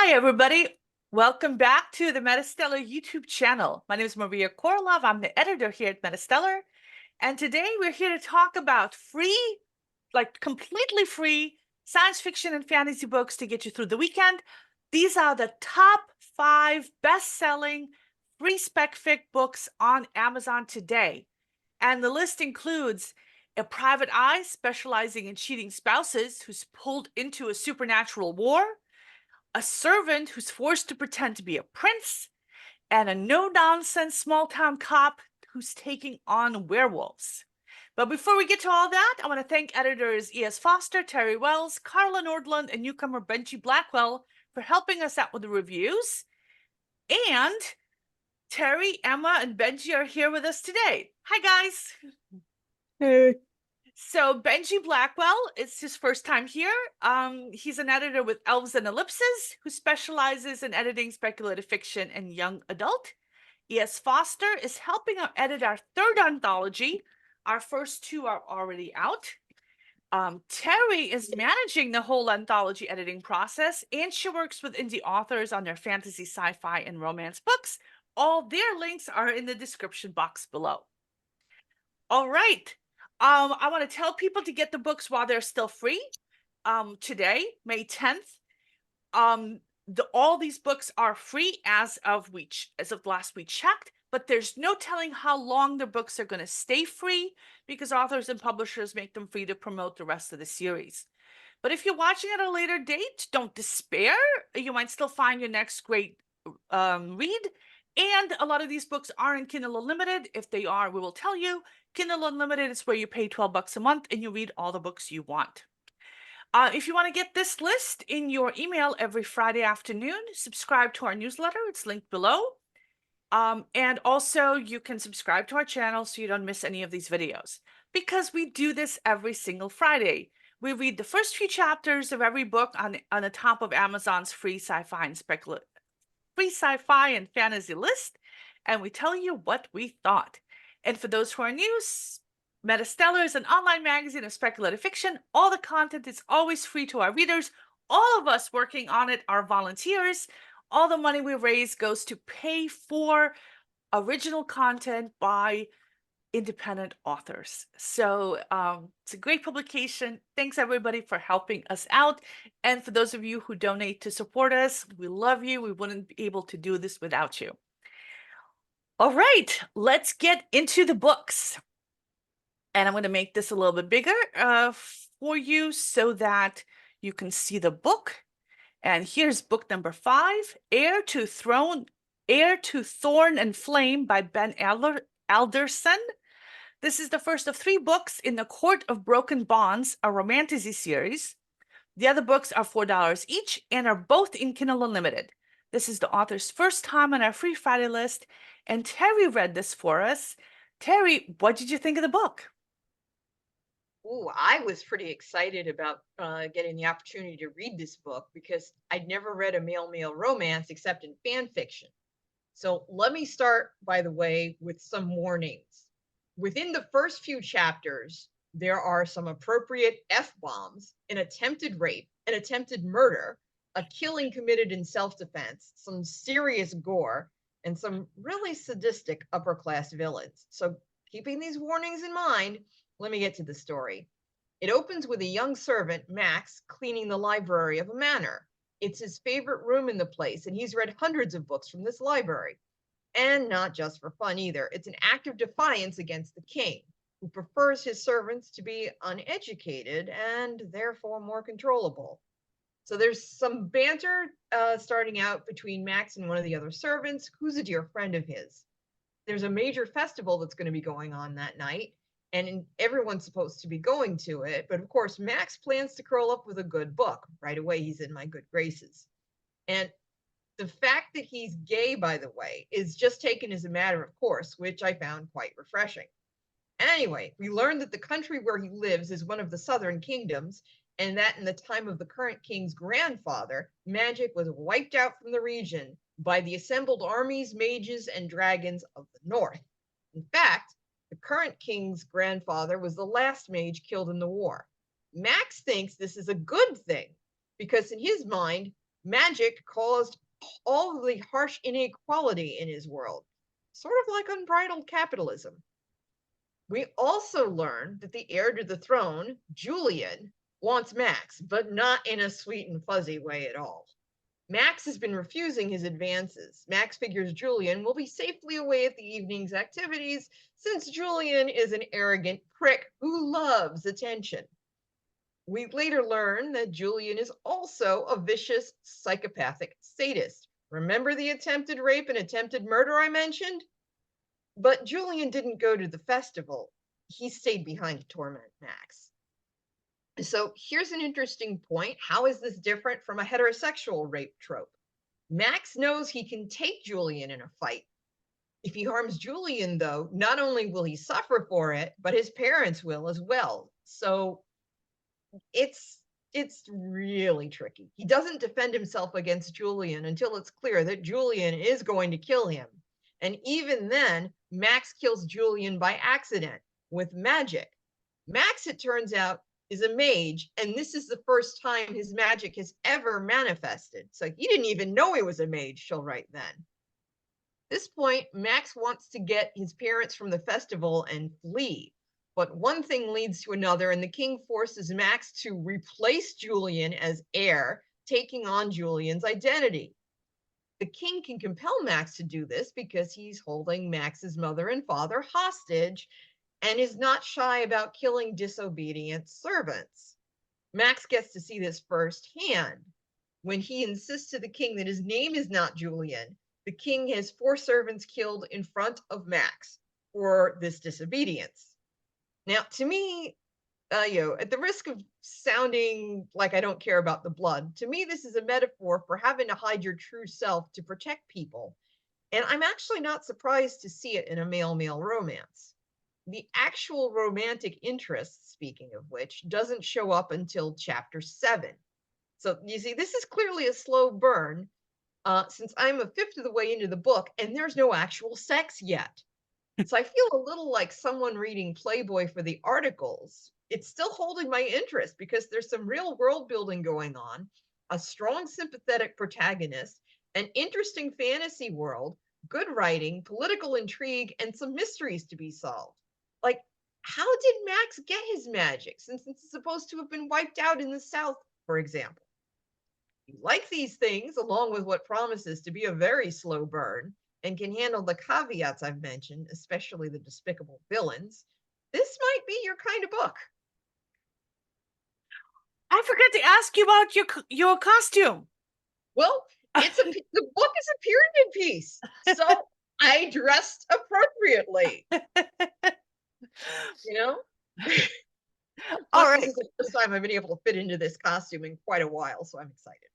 Hi, everybody. Welcome back to the MetaStellar YouTube channel. My name is Maria KOROLOV. I'm the editor here at MetaStellar. And today we're here to talk about free, like completely free science fiction and fantasy books to get you through the weekend. These are the top 5 best-selling free spec fic books on Amazon today. And the list includes A Private Eye specializing in cheating spouses who's pulled into a supernatural war, a servant who's forced to pretend to be a prince, and a no-nonsense small-town cop who's taking on werewolves. But before we get to all that, I want to thank editors E.S. Foster, TERRI Wells, Carla Nordlund, and newcomer BENJI Blackwell for helping us out with the reviews. And Terry, Emma, and BENJI are here with us today. Hi, guys. Hey. So BENJI Blackwell, it's his first time here. He's an editor with Elves and Ellipses, who specializes in editing speculative fiction and young adult. E.S. Foster is helping us edit our third anthology. Our first 2 are already out. Terry is managing the whole anthology editing process, and she works with indie authors on their fantasy, sci-fi, and romance books. All their links are in the description box below. All right. I want to tell people to get the books while they're still free. Today, May 10th. All these books are free as of last we checked, but there's no telling how long the books are going to stay free because authors and publishers make them free to promote the rest of the series. But if you're watching at a later date, don't despair. You might still find your next great read. And a lot of these books are in Kindle Unlimited. If they are, we will tell you. Kindle Unlimited is where you pay $12 a month and you read all the books you want. If you want to get this list in your email every Friday afternoon, subscribe to our newsletter. It's linked below. And also, you can subscribe to our channel so you don't miss any of these videos. Because we do this every single Friday. We read the first few chapters of every book on the top of Amazon's free sci-fi and fantasy list, and we tell you what we thought. And for those who are new, MetaStellar is an online magazine of speculative fiction. All the content is always free to our readers. All of us working on it are volunteers. All the money we raise goes to pay for original content by independent authors. So it's a great publication. Thanks everybody for helping us out. And for those of you who donate to support us, we love you. We wouldn't be able to do this without you. All right, let's get into the books. And I'm going to make this a little bit bigger for you so that you can see the book. And here's book number 5, Heir to Thorn and Flame by Ben Alderson. This is the first of 3 books in the Court of Broken Bonds, a romantasy series. The other books are $4 each and are both in Kindle Unlimited. This is the author's first time on our Free Friday list, and Terry read this for us. Terry, what did you think of the book? Ooh, I was pretty excited about getting the opportunity to read this book because I'd never read a male-male romance except in fan fiction. So let me start, by the way, with some warnings. Within the first few chapters, there are some appropriate F-bombs, an attempted rape, an attempted murder, a killing committed in self-defense, some serious gore, and some really sadistic upper-class villains. So keeping these warnings in mind, let me get to the story. It opens with a young servant, Max, cleaning the library of a manor. It's his favorite room in the place, and he's read hundreds of books from this library. And not just for fun either. It's an act of defiance against the king, who prefers his servants to be uneducated and therefore more controllable. So there's some banter starting out between Max and one of the other servants, who's a dear friend of his. There's a major festival that's going to be going on that night, and everyone's supposed to be going to it. But of course, Max plans to curl up with a good book. Right away, he's in my good graces. And the fact that he's gay, by the way, is just taken as a matter of course, which I found quite refreshing. Anyway, we learned that the country where he lives is one of the southern kingdoms, and that in the time of the current king's grandfather, magic was wiped out from the region by the assembled armies, mages, and dragons of the north. In fact, the current king's grandfather was the last mage killed in the war. Max thinks this is a good thing because in his mind, Magic caused all the harsh inequality in his world, sort of like unbridled capitalism. We also learn that the heir to the throne, Julian, wants Max, but not in a sweet and fuzzy way at all. Max has been refusing his advances. Max figures Julian will be safely away at the evening's activities since Julian is an arrogant prick who loves attention. We later learn that Julian is also a vicious, psychopathic sadist. Remember the attempted rape and attempted murder I mentioned? But Julian didn't go to the festival. He stayed behind to torment Max. So here's an interesting point. How is this different from a heterosexual rape trope? Max knows he can take Julian in a fight. If he harms Julian, though, not only will he suffer for it, but his parents will as well. So it's really tricky. He doesn't defend himself against Julian until it's clear that Julian is going to kill him. And even then, Max kills Julian by accident with magic. Max, it turns out, is a mage, and this is the first time his magic has ever manifested. So he didn't even know he was a mage, she'll write then. At this point, Max wants to get his parents from the festival and flee. But one thing leads to another, and the king forces Max to replace Julian as heir, taking on Julian's identity. The king can compel Max to do this because he's holding Max's mother and father hostage and is not shy about killing disobedient servants. Max gets to see this firsthand when he insists to the king that his name is not Julian. The king has 4 servants killed in front of Max for this disobedience. Now, to me, at the risk of sounding like I don't care about the blood, to me, this is a metaphor for having to hide your true self to protect people. And I'm actually not surprised to see it in a male-male romance. The actual romantic interest, speaking of which, doesn't show up until chapter 7. So you see, this is clearly a slow burn, since I'm a fifth of the way into the book and there's no actual sex yet. So I feel a little like someone reading Playboy for the articles. It's still holding my interest because there's some real world building going on, a strong sympathetic protagonist, an interesting fantasy world, good writing, political intrigue, and some mysteries to be solved. Like, how did Max get his magic since it's supposed to have been wiped out in the South, for example? If you like these things, along with what promises to be a very slow burn, and can handle the caveats I've mentioned, especially the despicable villains, this might be your kind of book. I forgot to ask you about your costume. Well, the book is a period piece, so I dressed appropriately. You know? All Plus, right. this is the first time I've been able to fit into this costume in quite a while, so I'm excited.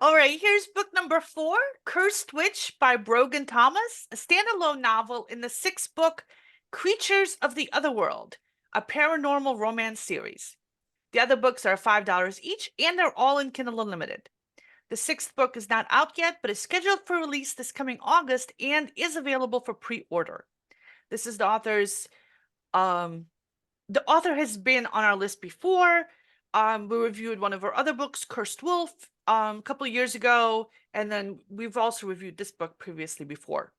All right, here's book number 4, Cursed Witch by Brogan Thomas, a standalone novel in the 6th book, Creatures of the Otherworld, a paranormal romance series. The other books are $5 each, and they're all in Kindle Unlimited. The 6th book is not out yet, but is scheduled for release this coming August and is available for pre-order. This is the author's, the author has been on our list before. We reviewed one of her other books, Cursed Wolf, a couple of years ago, and then we've also reviewed this book previously before.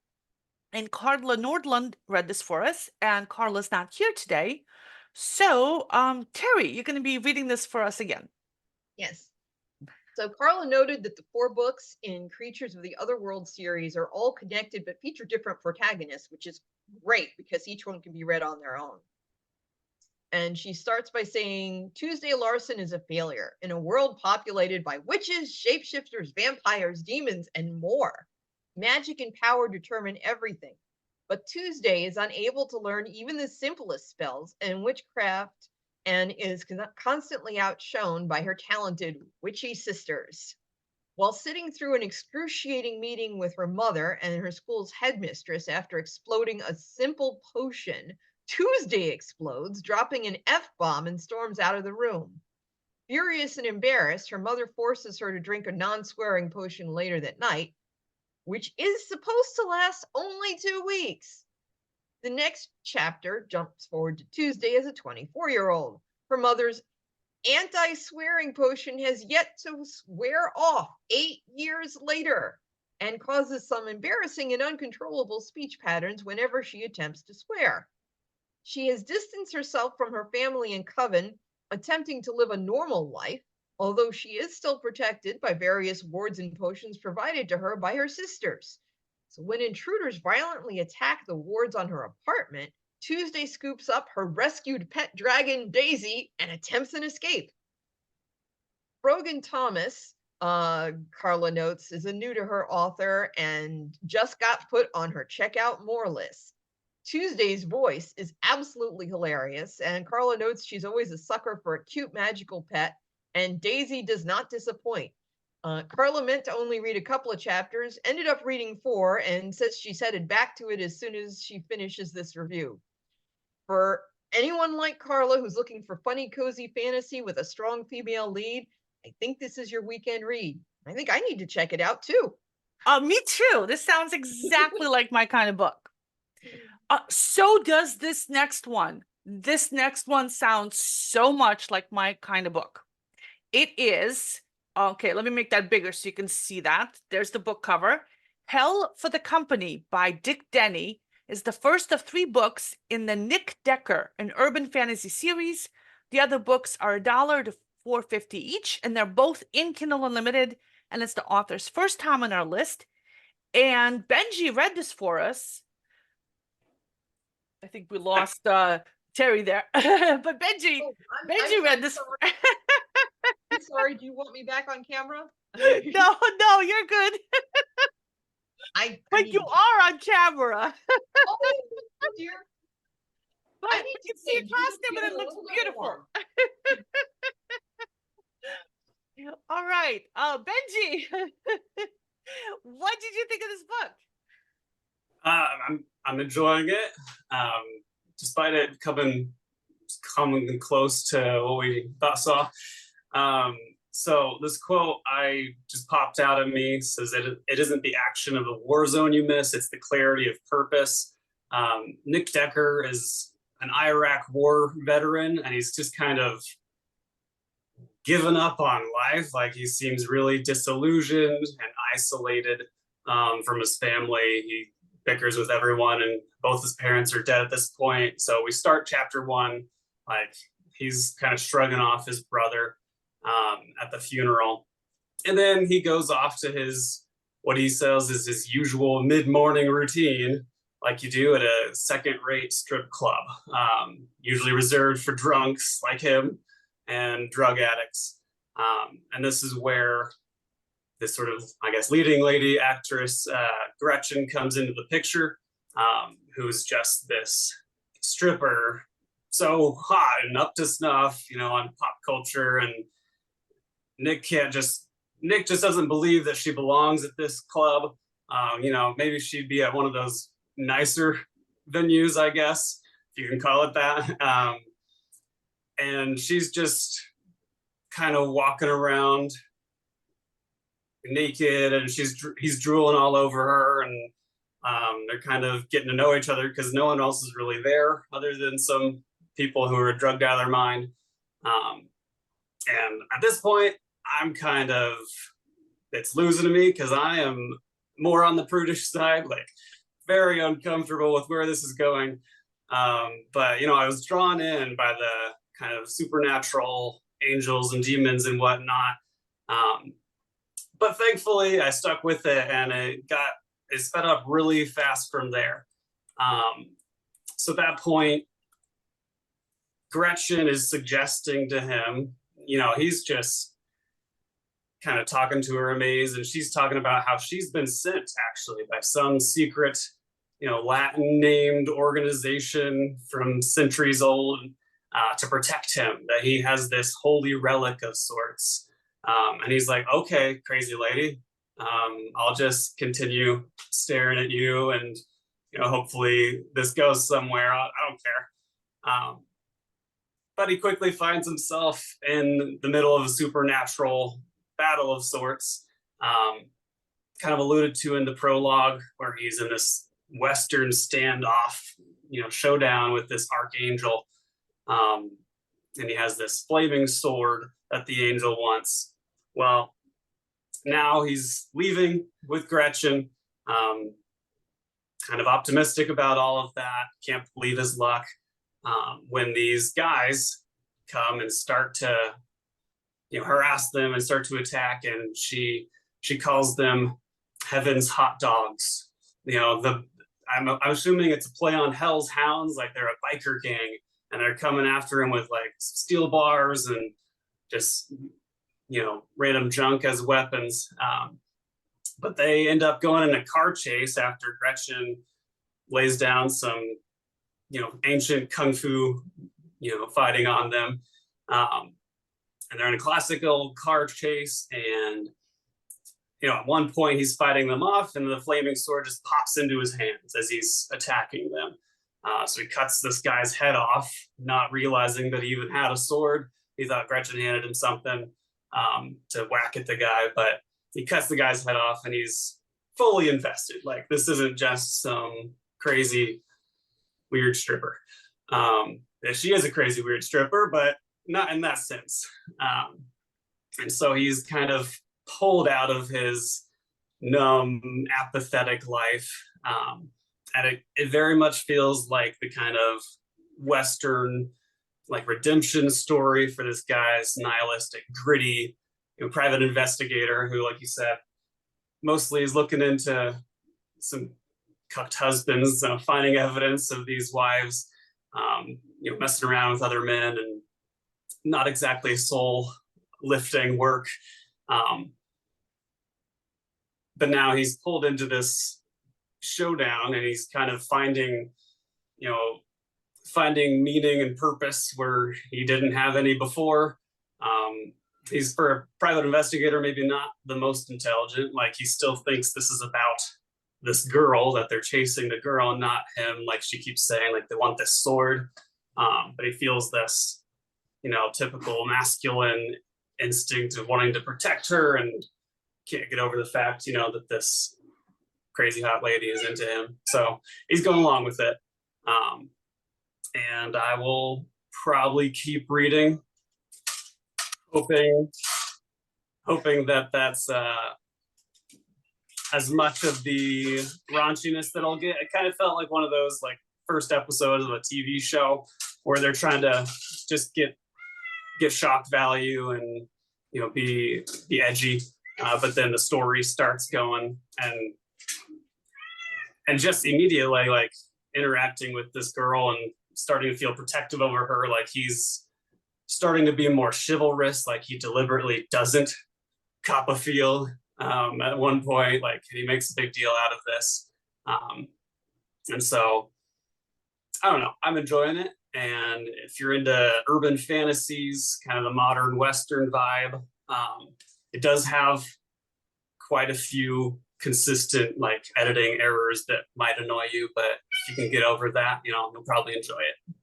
And Carla Nordlund read this for us, and Carla's not here today. So, Terry, you're going to be reading this for us again. Yes. So Carla noted that the 4 books in Creatures of the Otherworld series are all connected but feature different protagonists, which is great because each one can be read on their own. And she starts by saying, Tuesday Larson is a failure in a world populated by witches, shapeshifters, vampires, demons, and more. Magic and power determine everything. But Tuesday is unable to learn even the simplest spells and witchcraft and is constantly outshone by her talented witchy sisters. While sitting through an excruciating meeting with her mother and her school's headmistress after exploding a simple potion, Tuesday explodes, dropping an F-bomb and storms out of the room. Furious and embarrassed, her mother forces her to drink a non-swearing potion later that night, which is supposed to last only 2 weeks. The next chapter jumps forward to Tuesday as a 24-year-old. Her mother's anti-swearing potion has yet to wear off 8 years later and causes some embarrassing and uncontrollable speech patterns whenever she attempts to swear. She has distanced herself from her family and coven, attempting to live a normal life, although she is still protected by various wards and potions provided to her by her sisters. So when intruders violently attack the wards on her apartment, Tuesday scoops up her rescued pet dragon Daisy and attempts an escape. Brogan Thomas, Carla notes, is a new to her author and just got put on her checkout more list. Tuesday's voice is absolutely hilarious, and Carla notes she's always a sucker for a cute magical pet, and Daisy does not disappoint. Carla meant to only read a couple of chapters, ended up reading 4, and says she's headed back to it as soon as she finishes this review. For anyone like Carla who's looking for funny, cozy fantasy with a strong female lead, I think this is your weekend read. I think I need to check it out too. Me too. This sounds exactly like my kind of book. So does this next one. This next one sounds so much like my kind of book. It is, okay, let me make that bigger so you can see that. There's the book cover. Hell for the Company by Dick Denny is the first of 3 books in the Nick Decker, an urban fantasy series. The other books are $1 to $4.50 each, and they're both in Kindle Unlimited, and it's the author's first time on our list. And Benji read this for us. I think we lost TERRI there, but Benji, Benji read this. I'm sorry. Do you want me back on camera? No, you're good. But you are on camera. Oh, dear. But I need to see your costume and it looks beautiful. All right, Benji, what did you think of this book? I'm enjoying it, despite it coming close to what we saw. So this quote I just popped out at me says that it isn't the action of the war zone you miss, it's the clarity of purpose. Nick Decker is an Iraq war veteran, and he's just kind of given up on life. Like, he seems really disillusioned and isolated from his family. He bickers with everyone, and both his parents are dead at this point. So we start chapter 1, like, he's kind of shrugging off his brother at the funeral. And then he goes off to what he says is his usual mid-morning routine, like you do at a second-rate strip club, usually reserved for drunks like him and drug addicts. And this is where this sort of, I guess, leading lady actress, Gretchen, comes into the picture, who's just this stripper, so hot and up to snuff, on pop culture. And Nick just doesn't believe that she belongs at this club. Maybe she'd be at one of those nicer venues, I guess, if you can call it that. And she's just kind of walking around naked, and he's drooling all over her, and they're kind of getting to know each other because no one else is really there other than some people who are drugged out of their mind. And at this point, it's losing to me because I am more on the prudish side, like very uncomfortable with where this is going. But I was drawn in by the kind of supernatural angels and demons and whatnot. But thankfully I stuck with it, and it sped up really fast from there. So at that point, Gretchen is suggesting to him, he's just kind of talking to her amazed, and she's talking about how she's been sent actually by some secret, Latin named organization from centuries old, to protect him, that he has this holy relic of sorts. And he's like, okay, crazy lady, I'll just continue staring at you, and hopefully this goes somewhere. I don't care. But he quickly finds himself in the middle of a supernatural battle of sorts, kind of alluded to in the prologue, where he's in this Western standoff, showdown with this archangel. and he has this flaming sword that the angel wants. Well, now he's leaving with Gretchen, kind of optimistic about all of that, can't believe his luck, when these guys come and start to harass them and start to attack, and she calls them heaven's hot dogs. I'm assuming it's a play on Hell's Hounds, like they're a biker gang and they're coming after him with like steel bars and just random junk as weapons. But they end up going in a car chase after Gretchen lays down some ancient kung fu fighting on them. And they're in a classical car chase, and at one point he's fighting them off, and the flaming sword just pops into his hands as he's attacking them. So he cuts this guy's head off, not realizing that he even had a sword. He thought Gretchen handed him something to whack at the guy, but he cuts the guy's head off, and he's fully invested. Like, this isn't just some crazy, weird stripper. She is a crazy, weird stripper, but not in that sense. And so he's kind of pulled out of his numb, apathetic life. And it very much feels like the kind of Western like redemption story for this guy's nihilistic, gritty private investigator who, like you said, mostly is looking into some cucked husbands, finding evidence of these wives messing around with other men, and not exactly soul lifting work. But now he's pulled into this showdown, and he's kind of finding meaning and purpose where he didn't have any before. He's, for a private investigator, maybe not the most intelligent. Like, he still thinks this is about this girl, that they're chasing the girl and not him, like she keeps saying, like they want this sword. But he feels this typical masculine instinct of wanting to protect her, and can't get over the fact that this crazy hot lady is into him. So he's going along with it. And I will probably keep reading, hoping that that's as much of the raunchiness that I'll get. It kind of felt like one of those like first episodes of a TV show where they're trying to just get shock value and be edgy, but then the story starts going, and just immediately like interacting with this girl and starting to feel protective over her. Like, he's starting to be more chivalrous. Like, he deliberately doesn't cop a feel at one point. Like, he makes a big deal out of this. And so, I don't know, I'm enjoying it. And if you're into urban fantasies, kind of the modern Western vibe, it does have quite a few consistent like editing errors that might annoy you, but if you can get over that, you'll probably enjoy it.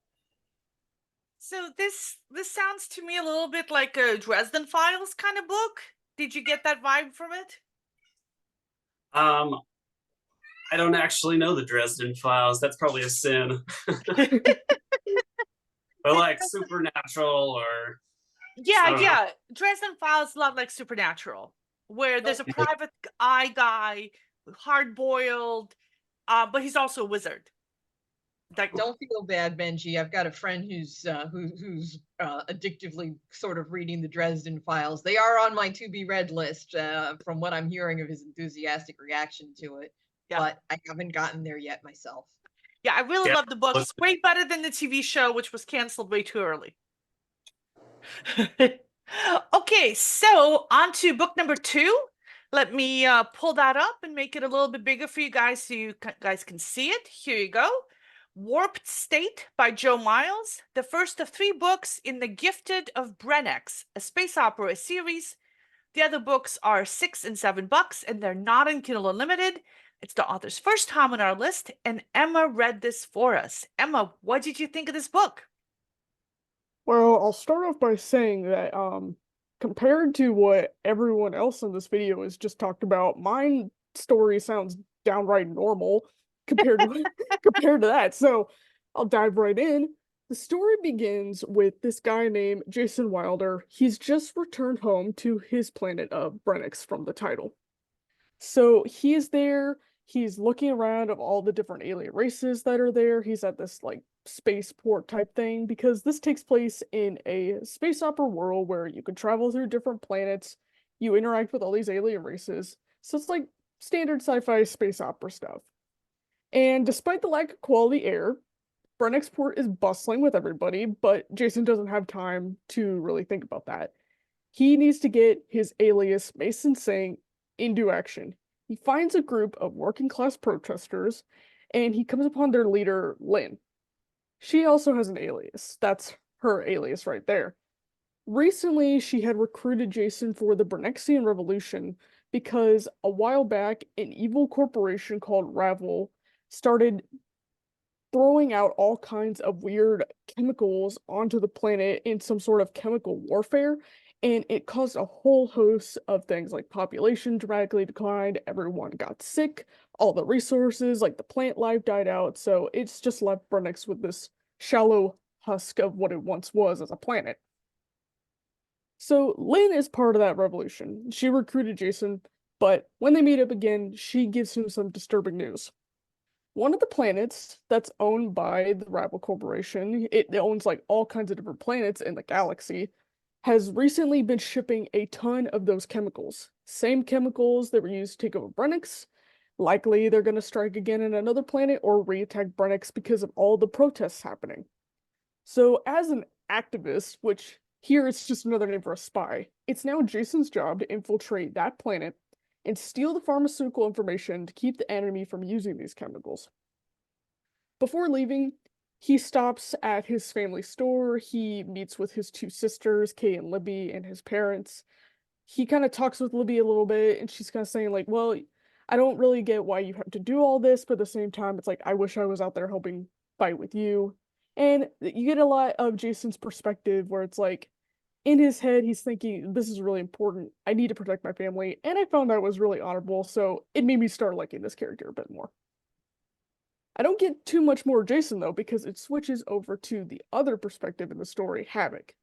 So this sounds to me a little bit like a Dresden Files kind of book. Did you get that vibe from it? I don't actually know the Dresden Files. That's probably a sin. But like Supernatural or yeah. Dresden Files is a lot like Supernatural, where there's a private eye guy, hard-boiled, but he's also a wizard. Don't feel bad, Benji. I've got a friend who's addictively sort of reading the Dresden Files. They are on my to-be-read list, from what I'm hearing of his enthusiastic reaction to it. Yeah. But I haven't gotten there yet myself. Yeah, I really love the book. It's way better than the TV show, which was canceled way too early. Okay, so on to book number 2. Let me pull that up and make it a little bit bigger for you guys so you guys can see it. Here you go. Warped State by Joe Miles, the first of 3 books in The Gifted of Brennex, a space opera series. The other books are $6 and $7, and they're not in Kindle Unlimited. It's the author's first time on our list, and Emma read this for us. Emma, what did you think of this book? Well, I'll start off by saying that compared to what everyone else in this video has just talked about, my story sounds downright normal compared to compared to that. So I'll dive right in. The story begins with this guy named Jason Wilder. He's just returned home to his planet of Brenix from the title. So he is there, he's looking around of all the different alien races that are there. He's at this like spaceport type thing because this takes place in a space opera world where you can travel through different planets, you interact with all these alien races. So it's like standard sci-fi space opera stuff. And despite the lack of quality air, Brenixport is bustling with everybody, but Jason doesn't have time to really think about that. He needs to get his alias, Mason Singh, into action. He finds a group of working class protesters, and he comes upon their leader, Lynn. She also has an alias. That's her alias right there. Recently, she had recruited Jason for the Bernexian Revolution because a while back, an evil corporation called Ravel started throwing out all kinds of weird chemicals onto the planet in some sort of chemical warfare, and it caused a whole host of things like population dramatically declined, everyone got sick, all the resources, like the plant life died out, so it's just left Brenix with this shallow husk of what it once was as a planet. So Lynn is part of that revolution. She recruited Jason, but when they meet up again, she gives him some disturbing news. One of the planets that's owned by the Ravel Corporation, it owns like all kinds of different planets in the galaxy, has recently been shipping a ton of those chemicals. Same chemicals that were used to take over Brenix. Likely they're going to strike again in another planet or re-attack Brenix because of all the protests happening. So as an activist, which here it's just another name for a spy, it's now Jason's job to infiltrate that planet and steal the pharmaceutical information to keep the enemy from using these chemicals. Before leaving, he stops at his family store, he meets with his two sisters, Kay and Libby, and his parents. He kind of talks with Libby a little bit, and she's kind of saying like, well, I don't really get why you have to do all this, but at the same time, it's like, I wish I was out there helping fight with you. And you get a lot of Jason's perspective where it's like, in his head, he's thinking, this is really important. I need to protect my family. And I found that was really honorable, so it made me start liking this character a bit more. I don't get too much more Jason, though, because it switches over to the other perspective in the story, Havoc.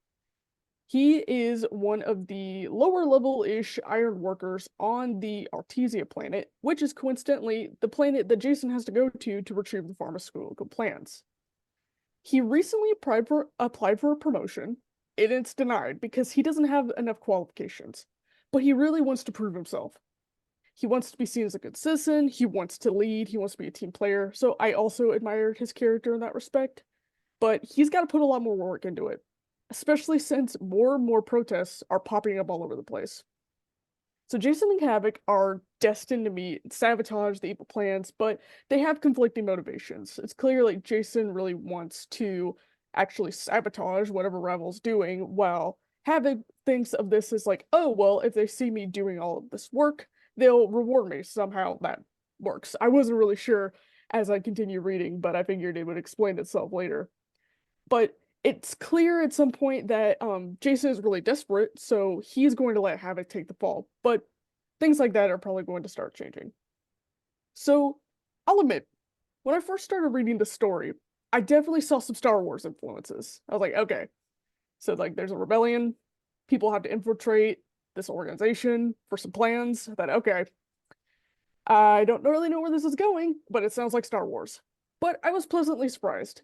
He is one of the lower level-ish iron workers on the Artesia planet, which is coincidentally the planet that Jason has to go to retrieve the pharmaceutical plans. He recently applied for a promotion, and it's denied because he doesn't have enough qualifications. But he really wants to prove himself. He wants to be seen as a good citizen, he wants to lead, he wants to be a team player, so I also admired his character in that respect. But he's got to put a lot more work into it, especially since more and more protests are popping up all over the place. So Jason and Havoc are destined to meet and sabotage the evil plans, but they have conflicting motivations. It's clear like Jason really wants to actually sabotage whatever Ravel's doing, while Havoc thinks of this as like, oh, well, if they see me doing all of this work, they'll reward me somehow. That works. I wasn't really sure as I continue reading, but I figured it would explain itself later. But it's clear at some point that Jason is really desperate, so he's going to let Havoc take the fall. But things like that are probably going to start changing. So I'll admit, when I first started reading the story, I definitely saw some Star Wars influences. I was like, okay, so like there's a rebellion, people have to infiltrate this organization for some plans. I thought, okay, I don't really know where this is going, but it sounds like Star Wars. But I was pleasantly surprised.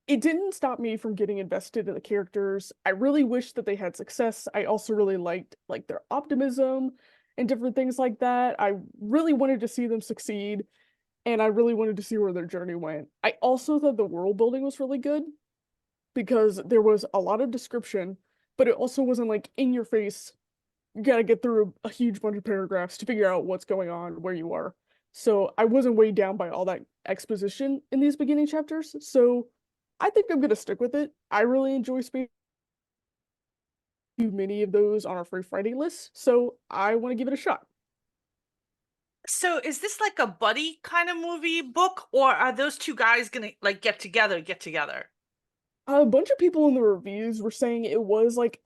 It didn't stop me from getting invested in the characters. I really wish that they had success. I also really liked like their optimism and different things like that. I really wanted to see them succeed, and I really wanted to see where their journey went. I also thought the world building was really good because there was a lot of description, but it also wasn't like in your face. You gotta get through a huge bunch of paragraphs to figure out what's going on, where you are. So I wasn't weighed down by all that exposition in these beginning chapters. So I think I'm gonna stick with it. I really enjoy space. Too many of those on our free Friday list, so I want to give it a shot. So is this like a buddy kind of movie book, or are those two guys gonna like get together? A bunch of people in the reviews were saying it was like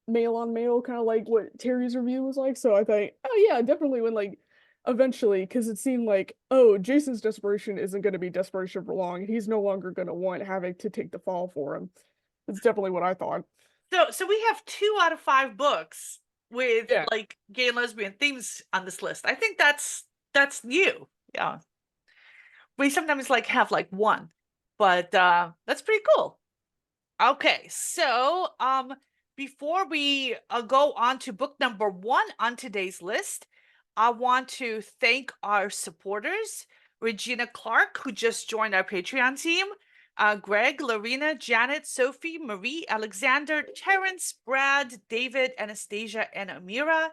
male on male, kind of like what Terry's review was like. So I thought, oh yeah, definitely when like eventually, because it seemed like, oh, Jason's desperation isn't going to be desperation for long. He's no longer going to want having to take the fall for him. That's definitely what I thought. So we have 2 out of 5 books with Yeah. like gay and lesbian themes on this list. I think that's new. Yeah. We sometimes like have like 1, but that's pretty cool. Okay, so before we go on to book number 1 on today's list, I want to thank our supporters, Regina Clark, who just joined our Patreon team, Greg, Lorena, Janet, Sophie, Marie, Alexander, Terrence, Brad, David, Anastasia, and Amira.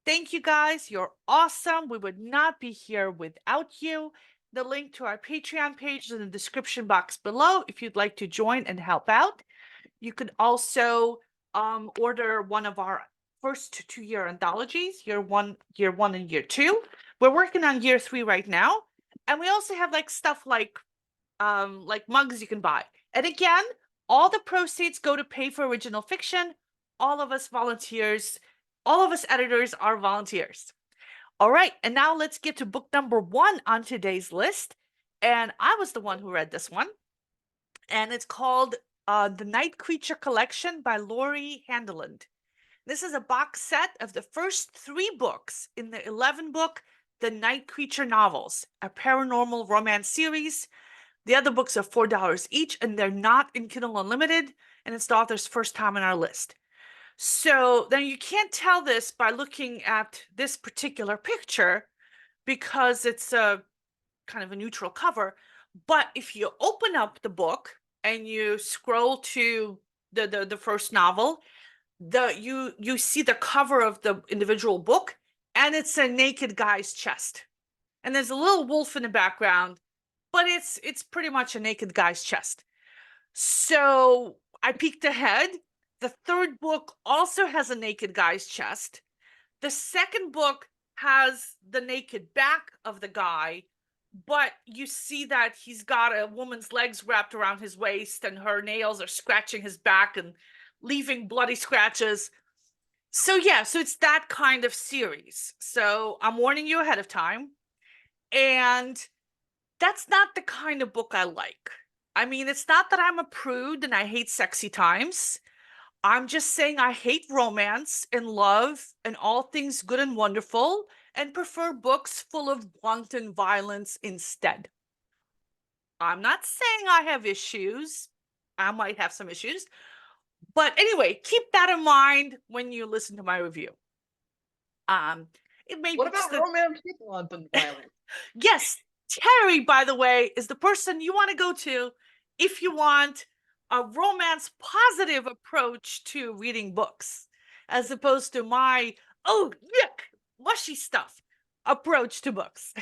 Thank you guys. You're awesome. We would not be here without you. The link to our Patreon page is in the description box below if you'd like to join and help out. You can also order one of our first 2-year anthologies, year one and year 2. We're working on year 3 right now. And we also have like stuff like mugs you can buy. And again, all the proceeds go to pay for original fiction. All of us volunteers, all of us editors are volunteers. All right, and now let's get to book number 1 on today's list. And I was the one who read this one. And it's called The Nightcreature Collection by Lori Handeland. This is a box set of the first 3 books in the 11-book The Nightcreature novels, a paranormal romance series. The other books are $4 each, and they're not in Kindle Unlimited, and it's the author's first time on our list. So then you can't tell this by looking at this particular picture because it's a kind of a neutral cover. But if you open up the book and you scroll to the first novel, you see the cover of the individual book, and it's a naked guy's chest. And there's a little wolf in the background, but it's pretty much a naked guy's chest. So I peeked ahead. The 3rd book also has a naked guy's chest. The 2nd book has the naked back of the guy, but you see that he's got a woman's legs wrapped around his waist, and her nails are scratching his back and leaving bloody scratches. So yeah, so it's that kind of series. So I'm warning you ahead of time. And that's not the kind of book I like. I mean, it's not that I'm a prude and I hate sexy times. I'm just saying I hate romance and love and all things good and wonderful, and prefer books full of wanton violence instead. I'm not saying I have issues. I might have some issues. But anyway, keep that in mind when you listen to my review. It may What be about romance with wanton violence? Yes, TERRI, by the way, is the person you want to go to if you want a romance positive approach to reading books, as opposed to my, oh, yuck, mushy stuff approach to books.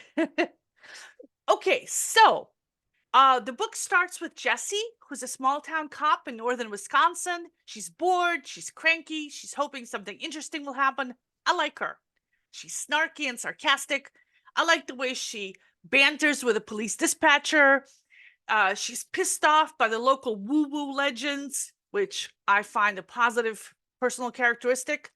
Okay, so the book starts with Jessie, who's a small town cop in northern Wisconsin. She's bored, she's cranky, she's hoping something interesting will happen. I like her. She's snarky and sarcastic. I like the way she banters with a police dispatcher. She's pissed off by the local woo-woo legends, which I find a positive personal characteristic.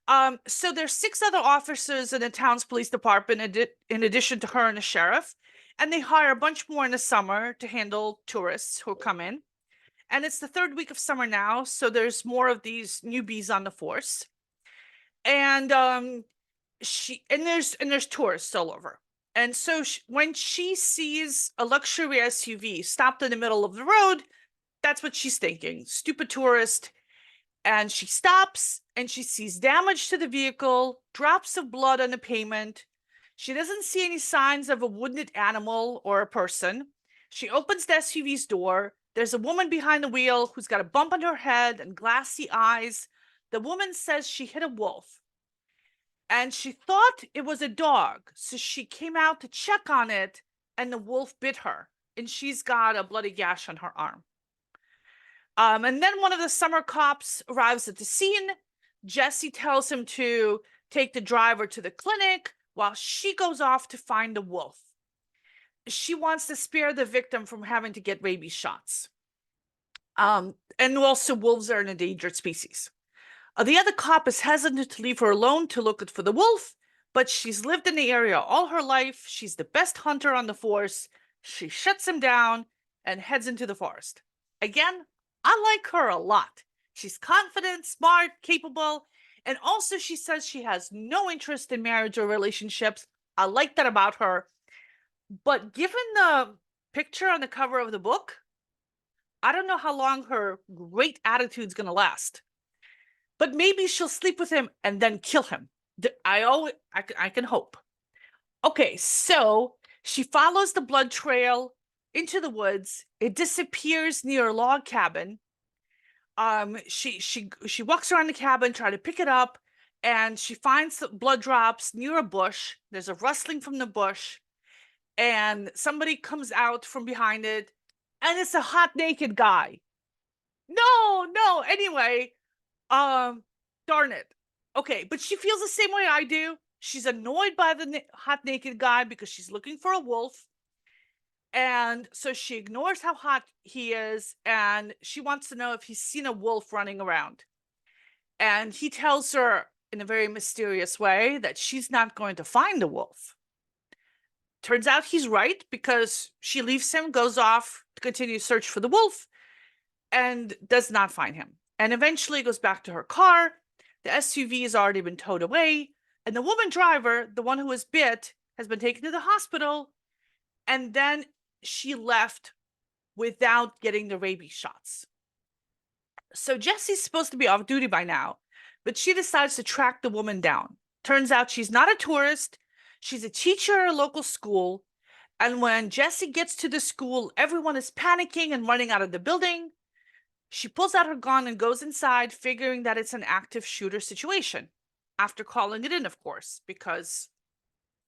So there's 6 other officers in the town's police department in addition to her and the sheriff, and they hire a bunch more in the summer to handle tourists who come in. And it's the 3rd week of summer now, so there's more of these newbies on the force. And there's tourists all over. And so when she sees a luxury SUV stopped in the middle of the road, that's what she's thinking. Stupid tourist. And she stops and she sees damage to the vehicle, drops of blood on the pavement. She doesn't see any signs of a wounded animal or a person. She opens the SUV's door. There's a woman behind the wheel who's got a bump on her head and glassy eyes. The woman says she hit a wolf. And she thought it was a dog, so she came out to check on it, and the wolf bit her, and she's got a bloody gash on her arm. And then one of the summer cops arrives at the scene. Jessie tells him to take the driver to the clinic while she goes off to find the wolf. She wants to spare the victim from having to get rabies shots. And also, wolves are an endangered species. The other cop is hesitant to leave her alone to look for the wolf, but she's lived in the area all her life. She's the best hunter on the force. She shuts him down and heads into the forest. Again, I like her a lot. She's confident, smart, capable, and also she says she has no interest in marriage or relationships. I like that about her. But given the picture on the cover of the book, I don't know how long her great attitude's gonna last. But maybe she'll sleep with him and then kill him. I can hope. Okay, so she follows the blood trail into the woods. It disappears near a log cabin. She walks around the cabin, trying to pick it up, and she finds the blood drops near a bush. There's a rustling from the bush, and somebody comes out from behind it, and it's a hot naked guy. No. Anyway, darn it. Okay, but she feels the same way I do. She's annoyed by the hot naked guy because she's looking for a wolf. And so she ignores how hot he is, and she wants to know if he's seen a wolf running around. And he tells her in a very mysterious way that she's not going to find the wolf. Turns out he's right, because she leaves him, goes off to continue search for the wolf, and does not find him. And eventually goes back to her car. The SUV has already been towed away, and the woman driver, the one who was bit, has been taken to the hospital, and then she left without getting the rabies shots. So Jesse's supposed to be off duty by now, but she decides to track the woman down. Turns out she's not a tourist. She's a teacher at a local school. And when Jesse gets to the school, everyone is panicking and running out of the building. She pulls out her gun and goes inside, figuring that it's an active shooter situation. After calling it in, of course, because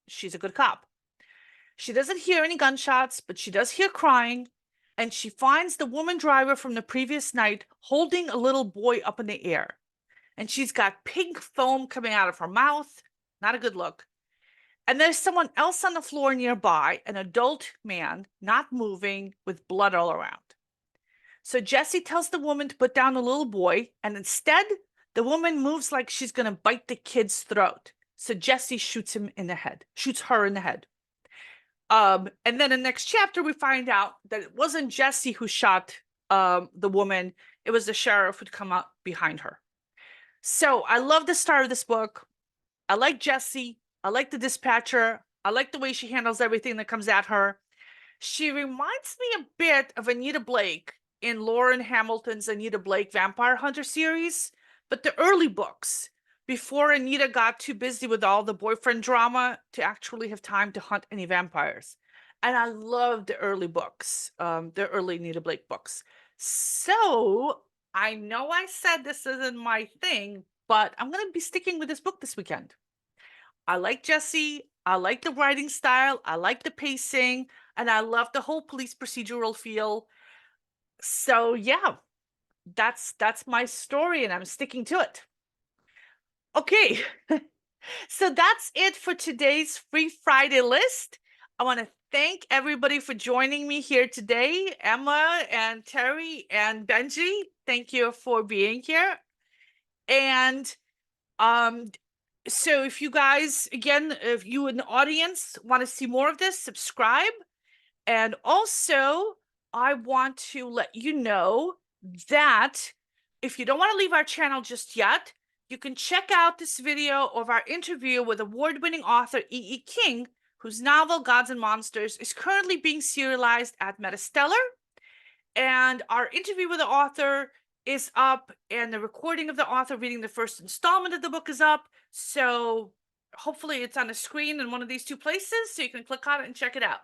she's a good cop. She doesn't hear any gunshots, but she does hear crying, and she finds the woman driver from the previous night holding a little boy up in the air. And she's got pink foam coming out of her mouth. Not a good look. And there's someone else on the floor nearby, an adult man, not moving, with blood all around. So Jesse tells the woman to put down the little boy, and instead, the woman moves like she's going to bite the kid's throat. So Jesse shoots her in the head. And then in the next chapter, we find out that it wasn't Jesse who shot the woman. It was the sheriff who'd come up behind her. So I love the start of this book. I like Jesse. I like the dispatcher. I like the way she handles everything that comes at her. She reminds me a bit of Anita Blake in Lauren Hamilton's Anita Blake Vampire Hunter series, but the early books, before Anita got too busy with all the boyfriend drama to actually have time to hunt any vampires. And I love the early books, the early Anita Blake books. So I know I said this isn't my thing, but I'm going to be sticking with this book this weekend. I like Jesse. I like the writing style. I like the pacing. And I love the whole police procedural feel. So yeah, that's my story, and I'm sticking to it. Okay, so that's it for today's Free Friday list. I want to thank everybody for joining me here today. Emma and TERRI and BENJI, thank you for being here. And so if you guys, again, if you in the audience want to see more of this, subscribe. And also, I want to let you know that if you don't want to leave our channel just yet, you can check out this video of our interview with award-winning author E.E. King, whose novel Gods and Monsters is currently being serialized at MetaStellar. And our interview with the author is up, and the recording of the author reading the first installment of the book is up. So hopefully it's on the screen in one of these two places, so you can click on it and check it out.